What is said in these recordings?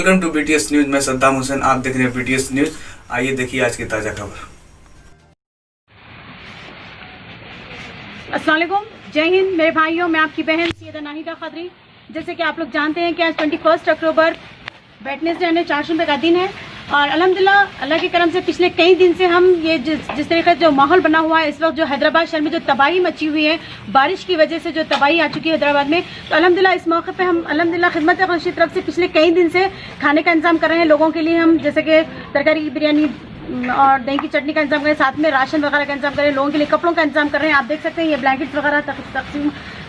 Welcome to BTS news. मैं सद्दाम हुसैन, आप देख रहे हैं बीटीएस न्यूज। आइए देखिए आज की ताज़ा खबर। अस्सलाम वालेकुम, जय हिंद मेरे भाइयों। मैं आपकी बहन सैयदा नाहिदा खदरी। जैसे कि आप लोग जानते हैं कि आज 21 अक्टूबर वेडनेसडे यानी चारशंबे का दिन है और अल्हम्दुलिल्लाह अल्लाह के करम से पिछले कई दिन से हम ये जिस तरीके से जो माहौल बना हुआ है इस वक्त, जो हैदराबाद शहर में जो तबाही मची हुई है बारिश की वजह से, जो तबाही आ चुकी है हैदराबाद में, तो अल्हम्दुलिल्लाह इस मौके पे हम अल्हम्दुलिल्लाह खिदमत बख्शी तरफ से पिछले कई दिन से खाने का इंतजाम कर रहे हैं लोगों के लिए। हम जैसे कि तरकारी, बिरयानी और दही की चटनी का इंतजाम करें, साथ में राशन वगैरह का इंतजाम करें, लोगों के लिए कपड़ों का इंतजाम कर रहे हैं। आप देख सकते हैं ये ब्लैंकेट्स वगैरह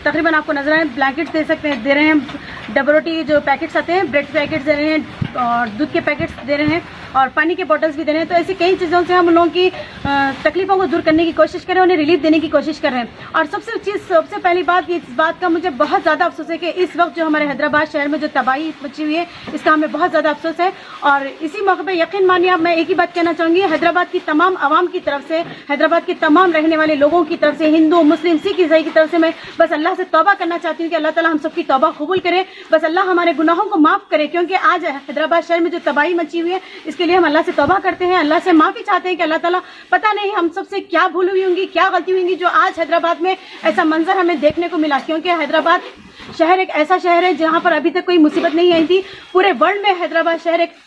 तकरीबन आपको नजर आए, ब्लैंकेट्स दे रहे हैं, डबल रोटी जो पैकेट्स आते हैं, ब्रेड पैकेट्स दे रहे हैं और दूध के पैकेट्स दे रहे हैं और पानी के बॉटल्स भी दे रहे हैं। तो ऐसी कई चीज़ों से हम लोगों की तकलीफों को दूर करने की कोशिश कर रहे हैं, उन्हें रिलीफ देने की कोशिश कर रहे हैं। और सबसे पहली बात, इस बात का मुझे बहुत ज़्यादा अफसोस है कि इस वक्त जो हमारे हैदराबाद शहर में जो तबाही मची हुई है इसका हमें बहुत ज़्यादा अफसोस है। और इसी मौके पर यकीन मानिए, अब मैं एक ही बात कहना चाहूँगी, हैदराबाद की तमाम आवाम की तरफ से, हैदराबाद के तमाम रहने वाले लोगों की तरफ से, हिंदू, मुस्लिम, सिख, ईसाई की तरफ से मैं बस अल्लाह से तौबा करना चाहती हूँ कि अल्लाह ताला हम सबकी तौबा कबूल करे, बस अल्लाह हमारे गुनाहों को माफ़ करे। क्योंकि आज हैदराबाद शहर में जो तबाही मची हुई है इसके लिए हम अल्लाह से तौबा करते हैं, अल्लाह से माफ़ी चाहते हैं कि अल्लाह ताला पता नहीं हम सबसे क्या भूल हुई होंगी, क्या गलती हुई होंगी जो आज हैदराबाद में ऐसा मंजर हमें देखने को मिला। क्योंकि हैदराबाद शहर एक ऐसा शहर है जहाँ पर अभी तक कोई मुसीबत नहीं आई थी। पूरे वर्ल्ड में हैदराबाद शहर एक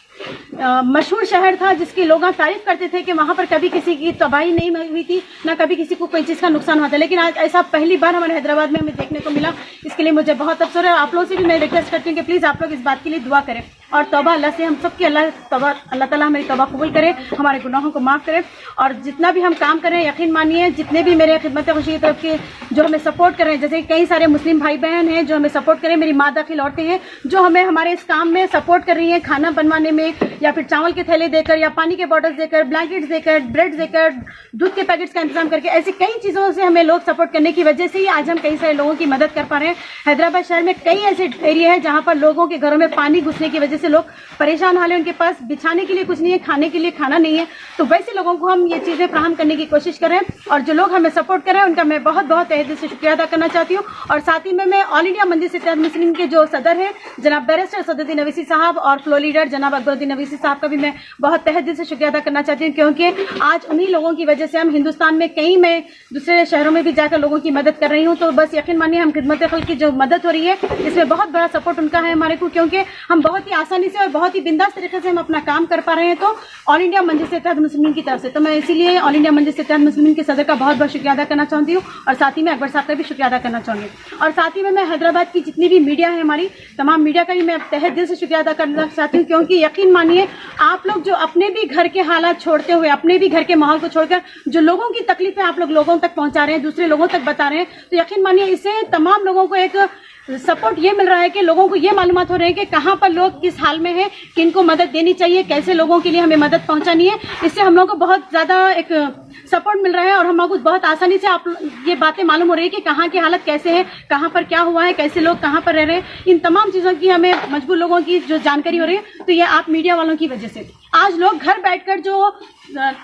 मशहूर शहर था जिसकी लोग तारीफ करते थे कि वहाँ पर कभी किसी की तबाही नहीं हुई थी, ना कभी किसी को कोई चीज़ का नुकसान हुआ था। लेकिन आज ऐसा पहली बार हमारे हैदराबाद में हमें देखने को मिला। इसके लिए मुझे बहुत अफसोस है। आप लोगों से भी मैं रिक्वेस्ट करती हूँ कि प्लीज़ आप लोग इस बात के लिए दुआ करें और तौबा अल्लाह से हम सबकी अल्लाह ताला हमारी तौबा कबूल करे, हमारे गुनाहों को माफ़ करे। और जितना भी हम काम कर रहे हैं, यकीन मानिए जितने भी मेरे खिदमत खुशी की तरफ के जो हमें सपोर्ट कर रहे हैं, जैसे कई सारे मुस्लिम भाई बहन हैं जो हमें सपोर्ट करें, मेरी माँ दाखिल औरतें हैं जो हमें हमारे इस काम में सपोर्ट कर रही हैं, खाना बनवाने में या फिर चावल के थैले देकर या पानी के बॉटल्स देकर, ब्लैंकेट्स देकर, ब्रेड देकर, दूध के पैकेट्स का इंतजाम करके, ऐसी कई चीज़ों से हमें लोग सपोर्ट करने की वजह से ही आज हम कई सारे लोगों की मदद कर पा रहे हैं। हैदराबाद शहर में कई ऐसे एरिया है जहाँ पर लोगों के घरों में पानी घुसने की वजह से लोग परेशान हाल है, उनके पास बिछाने के लिए कुछ नहीं है, खाने के लिए खाना नहीं है। तो वैसे लोगों को हम ये चीज़ें फराहम करने की कोशिश कर रहे हैं और जो लोग हमें सपोर्ट कर रहे हैं उनका मैं बहुत बहुत तहे दिल से शुक्रिया अदा करना चाहती हूँ। और साथ ही में मैं ऑल इंडिया मंजिल इत्तेहाद मुस्लिमीन के जो सदर हैं जनाब बैरिस्टर सदरुद्दीन अवैसी साहब और फ्लो लीडर जनाब अकबरुद्दीन अवैसी साहब का भी मैं बहुत तहे दिल से शुक्रिया अदा करना चाहती हूँ। क्योंकि आज उन्हीं लोगों की वजह से हम हिंदुस्तान में कई, मैं दूसरे शहरों में भी जाकर लोगों की मदद कर रही हूँ। तो बस यकीन मानिए हम खिदमत खल्क की जो मदद हो रही है इसमें बहुत बड़ा सपोर्ट उनका है हमारे को, क्योंकि हम बहुत ही आसानी से और बहुत ही बिंदास तरीके से हम अपना काम कर पा रहे हैं। तो ऑल इंडिया मंजिल इत्तेहाद मुस्लिमीन की तरफ से तो मैं इसीलिए ऑल इंडिया मंजिल इत्तेहाद मुस्लिमीन के सदर का बहुत बहुत शुक्रिया अदा करना चाहती हूँ और साथ ही में अकबर साहब का भी शुक्रिया अदा करना चाहूँगी। और साथ ही में मैं हैदराबाद की जितनी भी मीडिया है, हमारी तमाम मीडिया का भी मैं तहे दिल से शुक्रिया अदा करना चाहती हूँ। क्योंकि यकीन मानिए आप लोग जो अपने भी घर के हालात छोड़ते हुए, अपने भी घर के माहौल को छोड़कर जो लोगों की तकलीफें आप लोग लोगों तक पहुँचा रहे हैं, दूसरे लोगों तक बता रहे हैं, तो यकीन मानिए इससे तमाम लोगों को एक सपोर्ट ये मिल रहा है कि लोगों को ये मालूमात हो रहे हैं कि कहाँ पर लोग किस हाल में हैं, किनको मदद देनी चाहिए, कैसे लोगों के लिए हमें मदद पहुंचानी है। इससे हम लोगों को बहुत ज़्यादा एक सपोर्ट मिल रहा है और हम लोग बहुत आसानी से आप ये बातें मालूम हो रही है कि कहाँ की हालत कैसे है, कहाँ पर क्या हुआ है, कैसे लोग कहाँ पर रह रहे हैं। इन तमाम चीज़ों की हमें मजबूर लोगों की जो जानकारी हो रही है तो ये आप मीडिया वालों की वजह से आज लोग घर बैठकर जो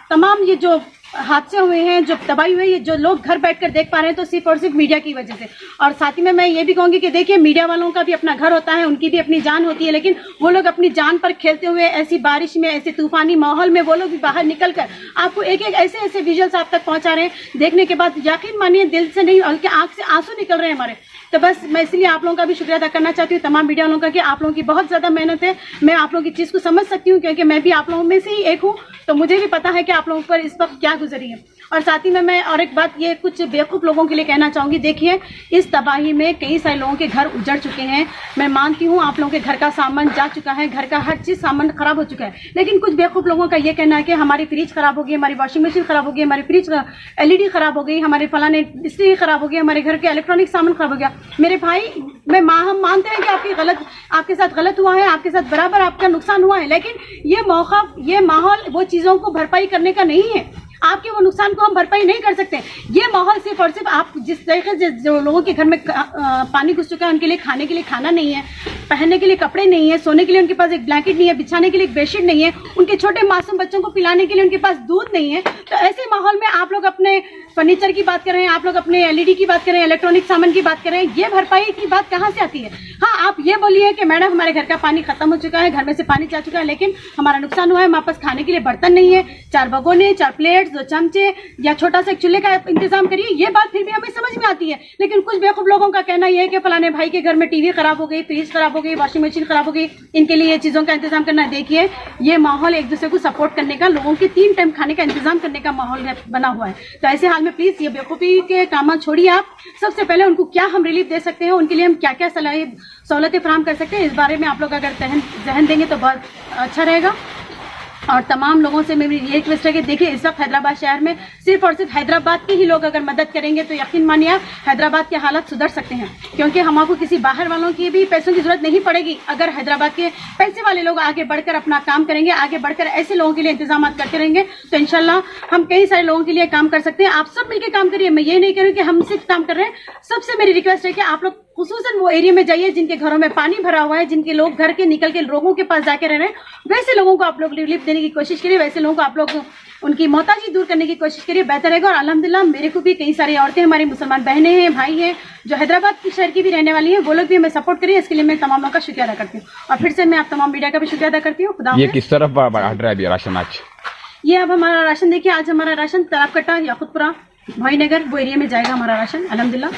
तमाम ये जो हादसे हुए हैं, जो तबाही हुई है, जो लोग घर बैठकर देख पा रहे हैं तो सिर्फ और सिर्फ मीडिया की वजह से। और साथ ही में मैं ये भी कहूँगी कि देखिए मीडिया वालों का भी अपना घर होता है, उनकी भी अपनी जान होती है, लेकिन वो लोग अपनी जान पर खेलते हुए ऐसी बारिश में, ऐसे तूफानी माहौल में वो लोग भी बाहर निकल कर आपको एक एक ऐसे ऐसे विजुअल्स आप तक पहुँचा रहे हैं। देखने के बाद यकीन मानिए दिल से नहीं बल्कि आँख से आंसू निकल रहे हैं हमारे। तो बस मैं इसलिए आप लोगों का भी शुक्रिया अदा करना चाहती हूँ, तमाम मीडिया वालों का, कि आप लोगों की बहुत ज़्यादा मेहनत है। मैं आप लोगों की चीज़ को समझ सकती हूँ क्योंकि मैं भी आप लोगों में से ही एक हूँ, तो मुझे भी पता है कि आप लोगों पर इस वक्त क्या गुजरी है। और साथ ही में मैं और एक बात ये कुछ बेवकूफ़ लोगों के लिए कहना चाहूँगी। देखिए इस तबाही में कई सारे लोगों के घर उजड़ चुके हैं। मैं मानती हूँ आप लोगों के घर का सामान जा चुका है, घर का हर चीज़ सामान खराब हो चुका है, लेकिन कुछ बेवकूफ़ लोगों का ये कहना है कि हमारी फ्रिज खराब हो गई, हमारी वॉशिंग मशीन खराब हो गई, हमारी फ्रिज LED खराब हो गई, हमारे फलाने स्त्री खराब हो गई, हमारे घर के इलेक्ट्रॉनिक सामान खराब हो गया। मेरे भाई हम मानते हैं कि आपके साथ गलत हुआ है, आपके साथ बराबर आपका नुकसान हुआ है, लेकिन ये माहौल वो चीज़ों को भरपाई करने का नहीं है। आपके वो नुकसान को हम भरपाई नहीं कर सकते। ये माहौल सिर्फ और सिर्फ आप जिस तरीके से जो लोगों के घर में पानी घुस चुका है, उनके लिए खाने के लिए खाना नहीं है, पहनने के लिए कपड़े नहीं है, सोने के लिए उनके पास एक ब्लैंकेट नहीं है, बिछाने के लिए एक बेडशीट नहीं है, उनके छोटे मासूम बच्चों को पिलाने के लिए उनके पास दूध नहीं है। तो ऐसे माहौल में आप लोग अपने फर्नीचर की बात कर रहे हैं, आप लोग अपने एलईडी की बात कर रहे हैं, इलेक्ट्रॉनिक सामान की बात कर रहे हैं, ये भरपाई की बात कहाँ से आती है? हाँ, आप ये बोलिए कि मैडम हमारे घर का पानी खत्म हो चुका है, घर में से पानी जा चुका है, लेकिन हमारा नुकसान हुआ है, हमारे पास खाने के लिए बर्तन नहीं है, 4 भगोने, 4 प्लेट्स, 2 चमचे या छोटा सा एक चूल्हे का इंतजाम करिए, ये बात फिर भी हमें समझ में आती है। लेकिन कुछ बेवकूफ लोगों का कहना यह है कि फलाने भाई के घर में टीवी खराब हो गई, फ्रिज खराब हो गई, वॉशिंग मशीन खराब हो गई, इनके लिए ये चीजों का इंतजाम करना है। देखिए, ये माहौल एक दूसरे को सपोर्ट करने का, लोगों के 3 टाइम खाने का इंतजाम करने का माहौल बना हुआ है। तो ऐसे हाल में प्लीज ये बेवकूफी के काम छोड़िए। आप सबसे पहले उनको क्या हम रिलीफ दे सकते हैं, उनके लिए हम क्या क्या सहूलतें फराहम कर सकते हैं, इस बारे में आप लोग अगर जहन देंगे तो बहुत अच्छा रहेगा। और तमाम लोगों से मेरी ये रिक्वेस्ट है कि देखिए, इस वक्त हैदराबाद शहर में सिर्फ और सिर्फ हैदराबाद के ही लोग अगर मदद करेंगे तो यकीन मानिए आप हैदराबाद के हालात सुधर सकते हैं, क्योंकि हमको किसी बाहर वालों की भी पैसों की जरूरत नहीं पड़ेगी। अगर हैदराबाद के पैसे वाले लोग आगे बढ़कर अपना काम करेंगे, आगे बढ़कर ऐसे लोगों के लिए इंतजाम करते रहेंगे, तो इंशाल्लाह हम कई सारे लोगों के लिए काम कर सकते हैं। आप सब मिलकर काम करिए, मैं ये नहीं कह रही कि हम सिर्फ काम कर रहे हैं। सबसे मेरी रिक्वेस्ट है कि आप लोग खुसूसन वो एरिया में जाइए जिनके घरों में पानी भरा हुआ है, जिनके लोग घर के निकल के लोगों के पास जाके रह रहे हैं, वैसे लोगों को आप लोग रिलीफ देने की कोशिश करिए, वैसे लोगों को आप लोग उनकी मोहताजी दूर करने की कोशिश करिए, बेहतर रहेगा। और अल्हम्दुलिल्लाह मेरे को भी कई सारी औरतें, हमारी मुसलमान बहनें हैं, भाई हैं, जो हैदराबाद की शहर की भी रहने वाली हैं, वो लोग भी हमें सपोर्ट करिए। इसके लिए मैं तमाम लोगों का शुक्रिया अदा करती हूँ, और फिर से मैं आप तमाम मीडिया का भी शुक्रिया अदा करती हूँ। खुदा ये किस तरफ बढ़ रहा है अभी राशन आज? ये अब हमारा राशन देखिए, आज हमारा राशन तलाबकट्टा, याकुतपुरा, भाईनगर वो एरिया में जाएगा हमारा राशन अल्हम्दुलिल्लाह।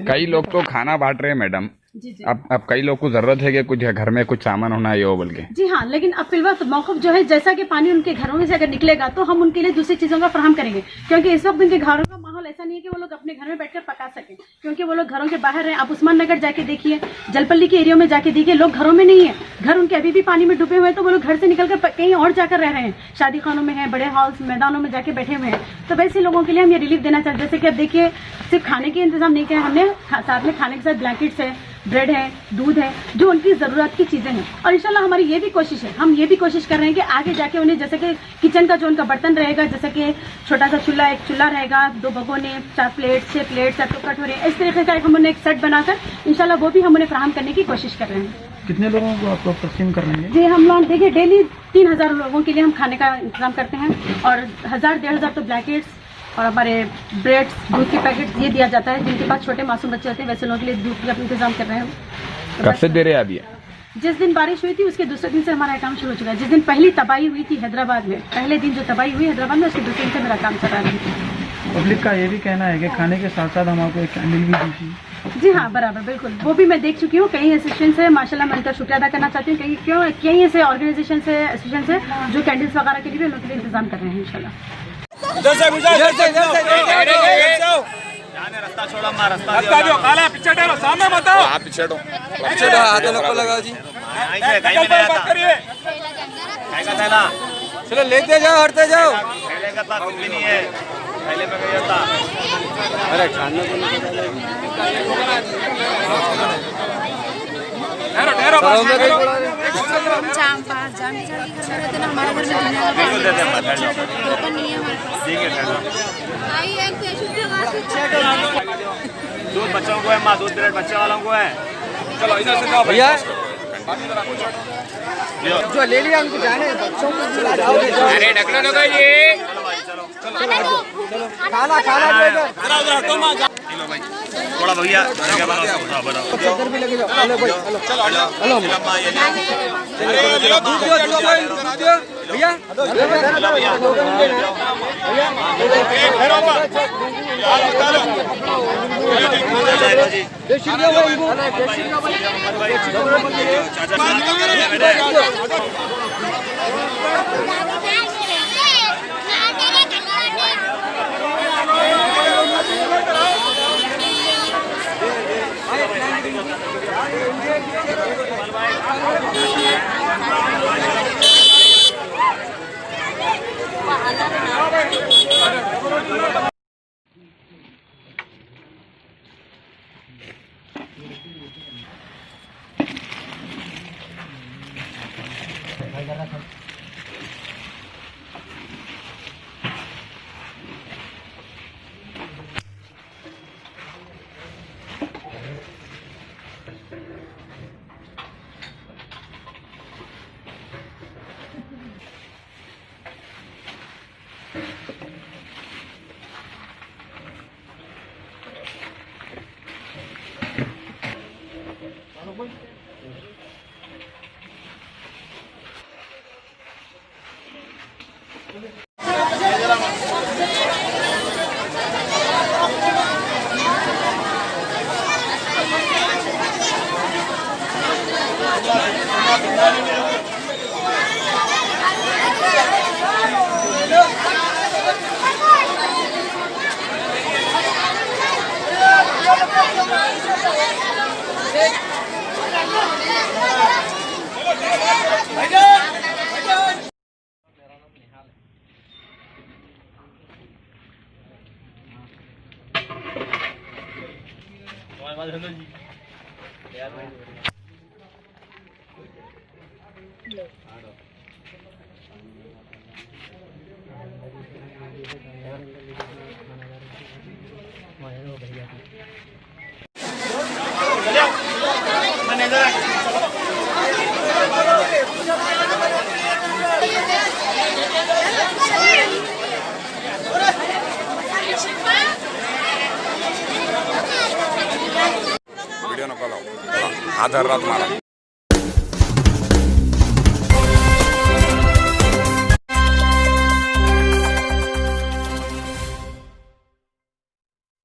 कई लोग तो खाना बांट रहे हैं मैडम, जी जी। अब कई लोग को जरूरत है कि कुछ घर में कुछ सामान होना है वो बोल के। जी हाँ, लेकिन अब फिल वक्त मौक़िफ़ जो है, जैसा कि पानी उनके घरों में से अगर निकलेगा तो हम उनके लिए दूसरी चीज़ों का फराहम करेंगे, क्योंकि इस वक्त उनके घरों का माहौल ऐसा नहीं है कि वो लोग अपने घर में बैठकर पका सकें, क्योंकि वो लोग घरों के बाहर हैं। आप उस्मान नगर जाके देखिए, जलपल्ली के एरिया में जाके देखिए, लोग घरों में नहीं है, घर उनके अभी भी पानी में डूबे हुए हैं, तो वो लोग घर से निकलकर कहीं और जाकर रह रहे हैं, शादी खानों में है, बड़े हॉल्स मैदानों में जाके बैठे हुए हैं। तो वैसे लोगों के लिए हम ये रिलीफ देना चाहते हैं। जैसे कि अब देखिए, सिर्फ खाने के इंतजाम नहीं किया हमने, साथ में खाने के साथ ब्लैंकेट्स है, ब्रेड है, दूध है, जो उनकी ज़रूरत की चीज़ें हैं। और इंशाल्लाह हमारी ये भी कोशिश है, हम ये भी कोशिश कर रहे हैं कि आगे जाके उन्हें, जैसे कि किचन का जो उनका बर्तन रहेगा, जैसे कि छोटा सा चूल्हा, एक चूल्हा रहेगा, 2 भगोने, 4 प्लेट, 6 प्लेट, 4 कटोरे, इस तरीके का हम उन्हें एक सेट बनाकर इंशाल्लाह वो भी हम उन्हें फराहम करने की कोशिश कर रहे हैं। कितने लोगों को आप लोग तस्लीम कर रहे हैं? जी, हम लोग देखिए डेली 3000 लोगों के लिए हम खाने का इंतजाम करते हैं, और 1000-1500 तो ब्लैंकेट्स और हमारे ब्रेड्स, दूध के पैकेट ये दिया जाता है। जिनके पास छोटे मासूम बच्चे होते हैं, वैसे लोगों के लिए दूध का इंतजाम कर रहे हैं। कब से दे रहे हैं अभी? जिस दिन बारिश हुई थी उसके दूसरे दिन से हमारा काम शुरू हो चुका है। जिस दिन पहली तबाही हुई थी हैदराबाद में, पहले दिन जो तबाही हुई हैदराबाद में, उसके दूसरे दिन से मेरा काम चल रहा है। पब्लिक का ये भी कहना है कि खाने के साथ साथ हम आपको एक कैंडल भी दीजिए। जी हाँ, बराबर, बिल्कुल, वो भी मैं देख चुकी हूँ। कई एसोसिएशन से माशाल्लाह मैं उनका शुक्रिया अदा करना चाहती हूँ, कई ऐसे ऑर्गेनाइजेशन से, एसोसिएशन से जो कैंडल्स वगैरह के लिए भी उनके लिए इंतजाम कर रहे हैं इंशाल्लाह। रास्ता जो काला पीछे ठहरो, सामने मत आओ। आप पीछे हटो, हाथ नको लगाओ जी। बात करिए। चलो लेते जाओ, हटते जाओ। पहले का कुछ भी नहीं है, पहले में गया था। अरे खाने को ठहरो ठहरो हम बाहर जाने जल्दी करना रहते ना, हमारे घर में दुनिया का बिल्कुल देते हैं, बैठ जाओ। टोकन नहीं है हमारे पास। ठीक है, ठहरो। आई एक पेशेंट के पास दूध बच्चों को है, माँ दूध ब्रेड बच्चे वालों को है। चलो इधर से जाओ भैया। जो ले लिया उनको जाने, बच्चों को बुला जाओ। अरे ढकलो ना ये। खाना खाना दो इधर। उधर हटो माँ। लो भाई, थोड़ा भैया बताओ। चद्दर भी लगे जाओ। हेलो भाई, हेलो चलो हेलो। हेलो अरे दियो दूध दियो दूध दियो भैया। ठहरो मत। वीडियो नको लावू. आधार राहत मला